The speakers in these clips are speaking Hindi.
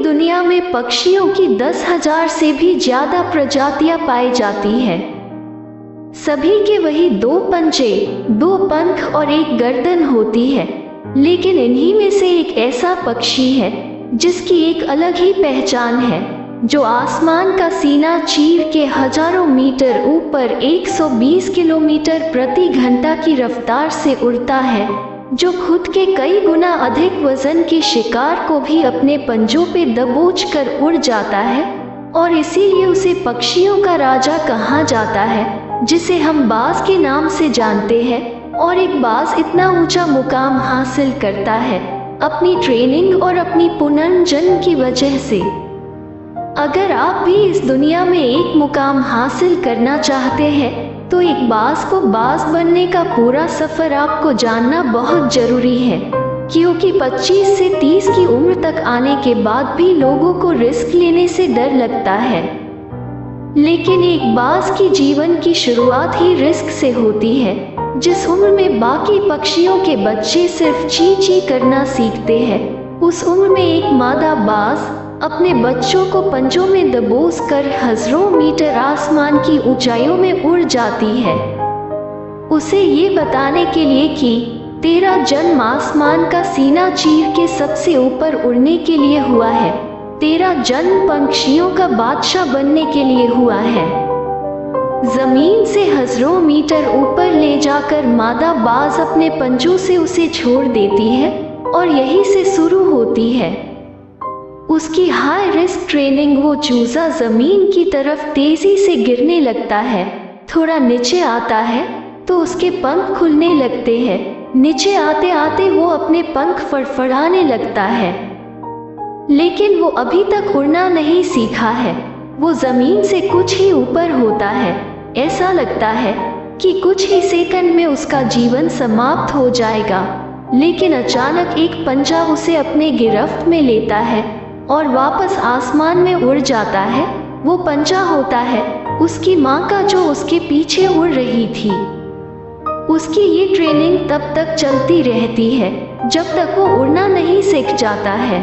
दुनिया में पक्षियों की 10,000 से भी ज्यादा प्रजातियां पाई जाती है। सभी के वही 2 पंजे, 2 पंख और एक गर्दन होती है, लेकिन इन्हीं में से एक ऐसा पक्षी है जिसकी एक अलग ही पहचान है, जो आसमान का सीना चीर के हजारों मीटर ऊपर 120 किलोमीटर प्रति घंटा की रफ्तार से उड़ता है, जो खुद के कई गुना अधिक वजन के शिकार को भी अपने पंजों पे दबोच कर उड़ जाता है, और इसीलिए उसे पक्षियों का राजा कहा जाता है, जिसे हम बाज के नाम से जानते हैं। और एक बाज इतना ऊंचा मुकाम हासिल करता है अपनी ट्रेनिंग और अपनी पुनर्जन्म की वजह से। अगर आप भी इस दुनिया में एक मुकाम हासिल करना चाहते हैं तो एक बाज को बाज बनने का पूरा सफर आपको जानना बहुत जरूरी है, क्योंकि 25 से 30 की उम्र तक आने के बाद भी लोगों को रिस्क लेने से डर लगता है। लेकिन एक बाज की जीवन की शुरुआत ही रिस्क से होती है। जिस उम्र में बाकी पक्षियों के बच्चे सिर्फ ची ची करना सीखते हैं, उस उम्र में एक मादा बाज अपने बच्चों को पंजों में दबोच कर हजारों मीटर आसमान की ऊंचाइयों में उड़ जाती है, उसे ये बताने के लिए कि तेरा जन्म आसमान का सीना चीर के सबसे ऊपर उड़ने के लिए हुआ है, तेरा जन्म पक्षियों का बादशाह बनने के लिए हुआ है। जमीन से हजारों मीटर ऊपर ले जाकर मादा बाज अपने पंजों से उसे छोड़ देती है, और यहीं से शुरू होती है उसकी हाई रिस्क ट्रेनिंग। वो चूजा जमीन की तरफ तेजी से गिरने लगता है, थोड़ा नीचे आता है तो उसके पंख खुलने लगते हैं, नीचे आते आते वो अपने पंख फड़फड़ाने लगता है, लेकिन वो अभी तक उड़ना नहीं सीखा है। वो जमीन से कुछ ही ऊपर होता है, ऐसा लगता है कि कुछ ही सेकंड में उसका जीवन समाप्त हो जाएगा, लेकिन अचानक एक पंजा उसे अपने गिरफ्त में लेता है और वापस आसमान में उड़ जाता है। वो पंजा होता है उसकी माँ का, जो उसके पीछे उड़ रही थी। उसकी ये ट्रेनिंग तब तक चलती रहती है जब तक वो उड़ना नहीं सीख जाता है।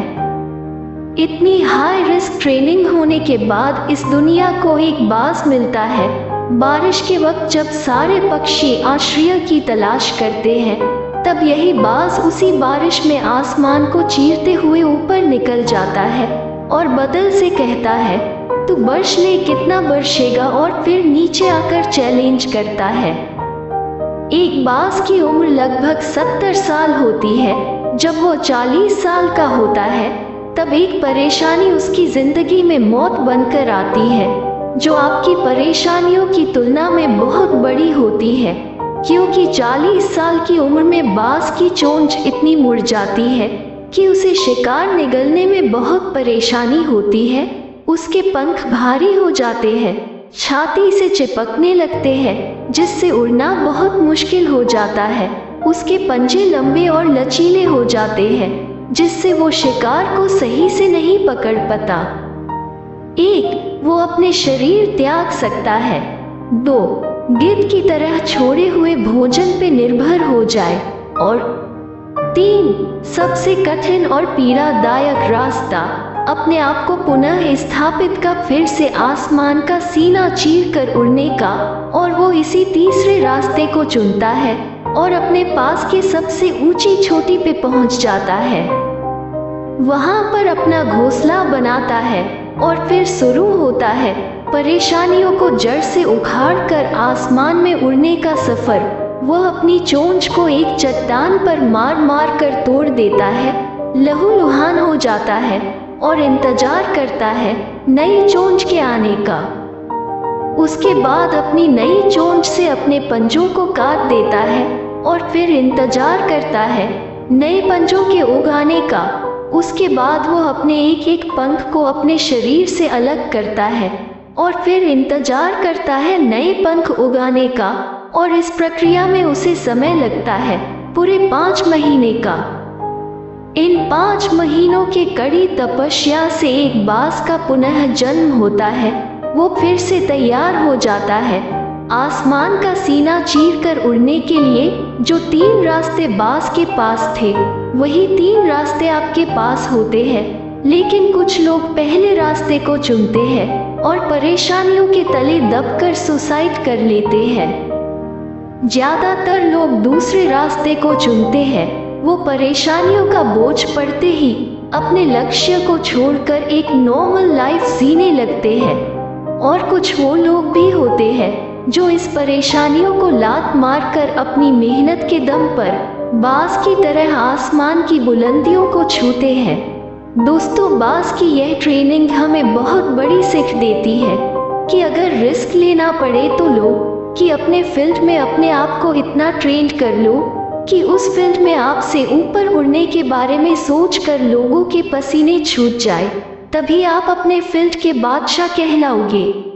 इतनी हाई रिस्क ट्रेनिंग होने के बाद इस दुनिया को एक बाज मिलता है। बारिश के वक्त जब सारे पक्षी आश्रय की तलाश करते हैं, तब यही बाज उसी बारिश में आसमान को चीरते हुए ऊपर निकल जाता है और बादल से कहता है, तू बरस ले, कितना बरसेगा, और फिर नीचे आकर चैलेंज करता है। एक बाज की उम्र लगभग 70 साल होती है। जब वो 40 साल का होता है, तब एक परेशानी उसकी जिंदगी में मौत बनकर आती है, जो आपकी परेशानियों की तुलना में बहुत बड़ी होती है, क्योंकि 40 साल की उम्र में बाज की चोंच इतनी मुड़ जाती है कि उसे शिकार निगलने में बहुत परेशानी होती है। उसके पंख भारी हो जाते हैं, छाती से चिपकने लगते हैं, जिससे उड़ना बहुत मुश्किल हो जाता है। उसके पंजे लंबे और लचीले हो जाते हैं, जिससे वो शिकार को सही से नहीं पकड़ पाता। 1. वो अपने शरीर त्याग सकता है। 2. गिद्ध की तरह छोड़े हुए भोजन पे निर्भर हो जाए। और 3. सबसे कठिन और पीड़ादायक रास्ता, अपने आप को पुनः स्थापित कर फिर से आसमान का सीना चीर कर उड़ने का। और वो इसी तीसरे रास्ते को चुनता है और अपने पास के सबसे ऊंची चोटी पे पहुंच जाता है, वहां पर अपना घोंसला बनाता है और फिर शुरू होता है परेशानियों को जड़ से उखाड़ कर आसमान में उड़ने का सफर। वह अपनी चोंच को एक चट्टान पर मार मार कर तोड़ देता है, लहूलुहान हो जाता है और इंतजार करता है नई चोंच के आने का। उसके बाद अपनी नई चोंच से अपने पंजों को काट देता है और फिर इंतजार करता है नए पंजों के उगाने का। उसके बाद वो अपने एक एक पंख को अपने शरीर से अलग करता है और फिर इंतजार करता है नए पंख उगाने का। और इस प्रक्रिया में उसे समय लगता है पूरे 5 महीने का। इन 5 महीनों के कड़ी तपस्या से एक बाज का पुनः जन्म होता है। वो फिर से तैयार हो जाता है आसमान का सीना चीर कर उड़ने के लिए। जो 3 रास्ते बाज के पास थे, वही 3 रास्ते आपके पास होते हैं। लेकिन कुछ लोग पहले रास्ते को चुनते हैं और परेशानियों के तले दबकर सुसाइड कर लेते हैं। ज्यादातर लोग दूसरे रास्ते को चुनते हैं। वो परेशानियों का बोझ पड़ते ही अपने लक्ष्य को छोड़कर एक नॉर्मल लाइफ जीने लगते हैं। और कुछ वो लोग भी होते हैं जो इस परेशानियों को लात मारकर अपनी मेहनत के दम पर बाज की तरह आसमान की बुलंदियों को छूते हैं। दोस्तों, बाज की यह ट्रेनिंग हमें बहुत बड़ी सीख देती है कि अगर रिस्क लेना पड़े तो लो, कि अपने फील्ड में अपने आप को इतना ट्रेन कर लो कि उस फील्ड में आपसे ऊपर उड़ने के बारे में सोचकर लोगों के पसीने छूट जाए। तभी आप अपने फील्ड के बादशाह कहलाओगे।